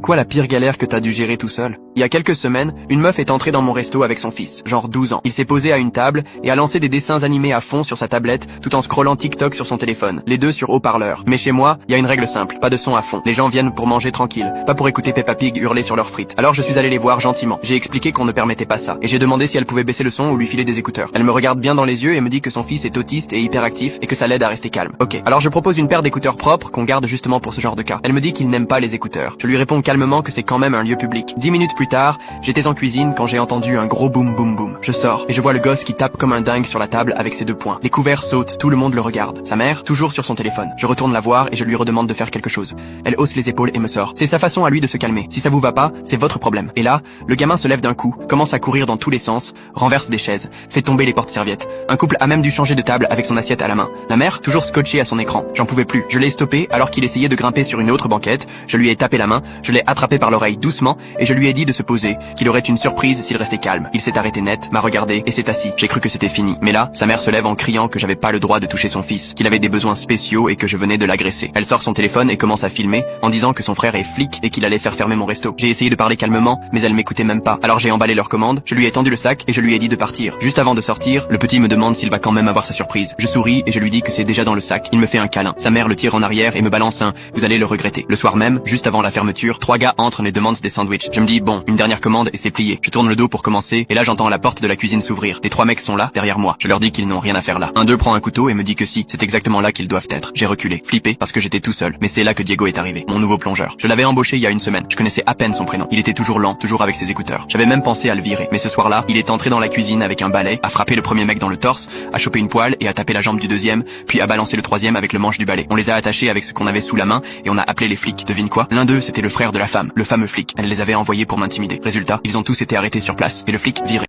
Quoi la pire galère que t'as dû gérer tout seul? Il y a quelques semaines, une meuf est entrée dans mon resto avec son fils, genre 12 ans. Il s'est posé à une table et a lancé des dessins animés à fond sur sa tablette tout en scrollant TikTok sur son téléphone, les deux sur haut-parleur. Mais chez moi, il y a une règle simple, pas de son à fond. Les gens viennent pour manger tranquille, pas pour écouter Peppa Pig hurler sur leurs frites. Alors je suis allé les voir gentiment. J'ai expliqué qu'on ne permettait pas ça et j'ai demandé si elle pouvait baisser le son ou lui filer des écouteurs. Elle me regarde bien dans les yeux et me dit que son fils est autiste et hyperactif et que ça l'aide à rester calme. Ok, alors je propose une paire d'écouteurs propres qu'on garde justement pour ce genre de cas. Elle me dit qu'il n'aime pas les écouteurs. Je lui réponds calmement que c'est quand même un lieu public. 10 minutes plus tard, j'étais en cuisine quand j'ai entendu un gros boum boum boum. Je sors et je vois le gosse qui tape comme un dingue sur la table avec ses deux poings. Les couverts sautent, tout le monde le regarde. Sa mère, toujours sur son téléphone. Je retourne la voir et je lui redemande de faire quelque chose. Elle hausse les épaules et me sort. C'est sa façon à lui de se calmer. Si ça vous va pas, c'est votre problème. Et là, le gamin se lève d'un coup, commence à courir dans tous les sens, renverse des chaises, fait tomber les porte-serviettes. Un couple a même dû changer de table avec son assiette à la main. La mère, toujours scotchée à son écran. J'en pouvais plus. Je l'ai stoppé alors qu'il essayait de grimper sur une autre banquette. Je lui ai tapé la main, je l'ai attrapé par l'oreille doucement et je lui ai dit de se poser, qu'il aurait une surprise s'il restait calme. Il s'est arrêté net, m'a regardé et s'est assis. J'ai cru que c'était fini. Mais là, sa mère se lève en criant que j'avais pas le droit de toucher son fils, qu'il avait des besoins spéciaux et que je venais de l'agresser. Elle sort son téléphone et commence à filmer en disant que son frère est flic et qu'il allait faire fermer mon resto. J'ai essayé de parler calmement, mais elle m'écoutait même pas. Alors j'ai emballé leur commande, je lui ai tendu le sac et je lui ai dit de partir. Juste avant de sortir, le petit me demande s'il va quand même avoir sa surprise. Je souris et je lui dis que c'est déjà dans le sac. Il me fait un câlin. Sa mère le tire en arrière et me balance un « vous allez le regretter ». Le soir même, juste avant la fermeture, 3 gars entrent et demandent des sandwichs. Je me dis bon, une dernière commande et c'est plié. Je tourne le dos pour commencer et là j'entends la porte de la cuisine s'ouvrir. Les 3 mecs sont là, derrière moi. Je leur dis qu'ils n'ont rien à faire là. Un d'eux prend un couteau et me dit que si, c'est exactement là qu'ils doivent être. J'ai reculé, flippé parce que j'étais tout seul. Mais c'est là que Diego est arrivé, mon nouveau plongeur. Je l'avais embauché il y a une semaine. Je connaissais à peine son prénom. Il était toujours lent, toujours avec ses écouteurs. J'avais même pensé à le virer. Mais ce soir-là, il est entré dans la cuisine avec un balai, a frappé le premier mec dans le torse, a chopé une poêle et a tapé la jambe du deuxième, puis a balancé le troisième avec le manche du balai. On les a attachés avec ce qu'on avait sous la main et on a appelé les flics. Devine quoi? L'un d'eux, c'était le frère de la femme, le fameux flic. Elle les avait envoyés pour m'intimider. Résultat, ils ont tous été arrêtés sur place et le flic viré.